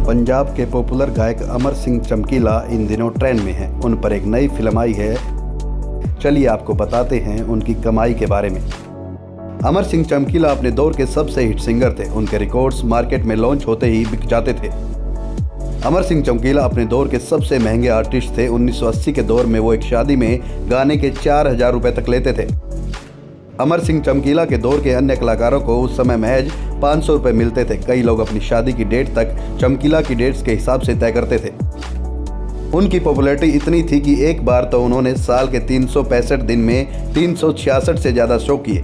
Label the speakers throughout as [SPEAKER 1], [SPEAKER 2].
[SPEAKER 1] पंजाब के पॉपुलर गायक अमर सिंह चमकीला इन दिनों ट्रेंड में हैं। उन पर एक नई फिल्म आई है। चलिए आपको बताते हैं उनकी कमाई के बारे में। अमर सिंह चमकीला अपने दौर के सबसे हिट सिंगर थे। उनके रिकॉर्ड्स मार्केट में लॉन्च होते ही बिक जाते थे। अमर सिंह चमकीला अपने दौर के सबसे महंगे आर्टिस्ट थे। 1980 के दौर में वो एक शादी में गाने के 4000 रुपए तक लेते थे। अमर सिंह चमकीला के दौर के अन्य कलाकारों को उस समय महज 500 रुपए मिलते थे। कई लोग अपनी शादी की डेट तक चमकीला की डेट्स के हिसाब से तय करते थे। उनकी पॉपुलैरिटी इतनी थी कि एक बार तो उन्होंने साल के 365 दिन में 366 से ज़्यादा शो किए।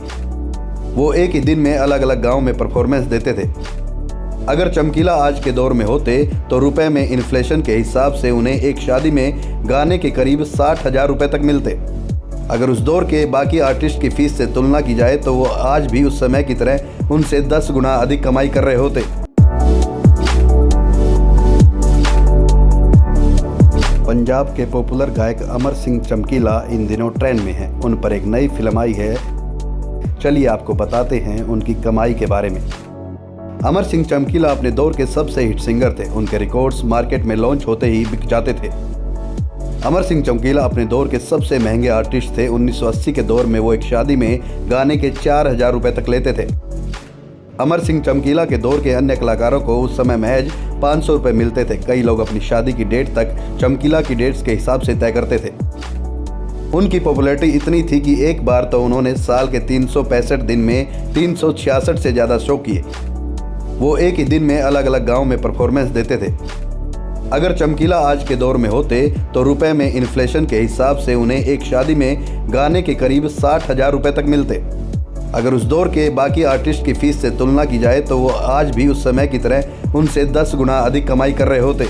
[SPEAKER 1] वो एक ही दिन में अलग अलग गाँव में परफॉर्मेंस देते थे। अगर चमकीला आज के दौर में होते तो रुपए में इन्फ्लेशन के हिसाब से उन्हें एक शादी में गाने के करीब 60,000 रुपए तक मिलते। अगर उस दौर के बाकी आर्टिस्ट की फीस से तुलना की जाए तो वो आज भी उस समय की तरह उनसे 10 गुना अधिक कमाई कर रहे होते। पंजाब के पॉपुलर गायक अमर सिंह चमकीला इन दिनों ट्रेंड में हैं। उन पर एक नई फिल्म आई है। चलिए आपको बताते हैं उनकी कमाई के बारे में। अमर सिंह चमकीला अपने दौर के सबसे हिट सिंगर थे। उनके रिकॉर्ड्स मार्केट में लॉन्च होते ही बिक जाते थे। अमर सिंह चमकीला अपने दौर के सबसे महंगे आर्टिस्ट थे। 1980 के दौर में वो एक शादी में गाने के 4000 रुपए तक लेते थे। अमर सिंह चमकीला के दौर के अन्य कलाकारों को उस समय महज 500 रुपए मिलते थे। कई लोग अपनी शादी की डेट तक चमकीला की डेट्स के हिसाब से तय करते थे। उनकी पॉपुलैरिटी इतनी थी कि एक बार तो उन्होंने साल के 365 दिन में 366 से ज़्यादा शो किए। वो एक ही दिन में अलग अलग गाँव में परफॉर्मेंस देते थे। अगर चमकीला आज के दौर में होते तो रुपए में इन्फ्लेशन के हिसाब से उन्हें एक शादी में गाने के करीब 60,000 रुपए तक मिलते। अगर उस दौर के बाकी आर्टिस्ट की फीस से तुलना की जाए तो वो आज भी उस समय की तरह उनसे 10 गुना अधिक कमाई कर रहे होते।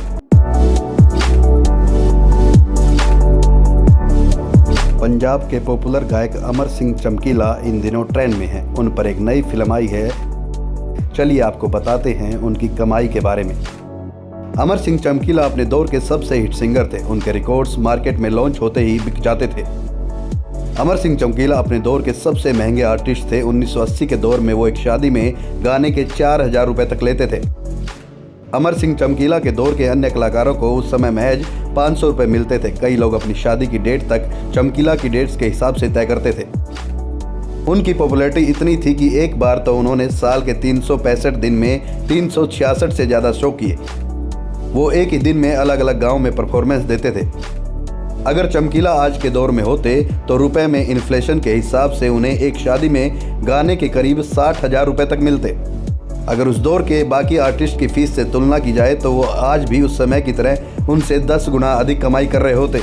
[SPEAKER 1] पंजाब के पॉपुलर गायक अमर सिंह चमकीला इन दिनों ट्रेंड में हैं। उन पर एक नई फिल्म आई है। चलिए आपको बताते हैं उनकी कमाई के बारे में। अमर सिंह चमकीला अपने दौर के सबसे हिट सिंगर थे। उनके रिकॉर्ड्स मार्केट में लॉन्च होते ही बिक जाते थे। अमर सिंह चमकीला अपने दौर के सबसे महंगे आर्टिस्ट थे। 1980 के दौर में वो एक शादी में गाने के 4000 रुपए तक लेते थे। अमर सिंह चमकीला के दौर के अन्य कलाकारों को उस समय महज 500 रुपए मिलते थे। कई लोग अपनी शादी की डेट तक चमकीला की डेट्स के हिसाब से तय करते थे। उनकी पॉपुलैरिटी इतनी थी कि एक बार तो उन्होंने साल के 365 दिन में 366 से ज़्यादा शो किए। वो एक ही दिन में अलग अलग गाँव में परफॉर्मेंस देते थे। अगर चमकीला आज के दौर में होते तो रुपए में इन्फ्लेशन के हिसाब से उन्हें एक शादी में गाने के करीब 60,000 रुपए तक मिलते। अगर उस दौर के बाकी आर्टिस्ट की फीस से तुलना की जाए तो वो आज भी उस समय की तरह उनसे 10 गुना अधिक कमाई कर रहे होते।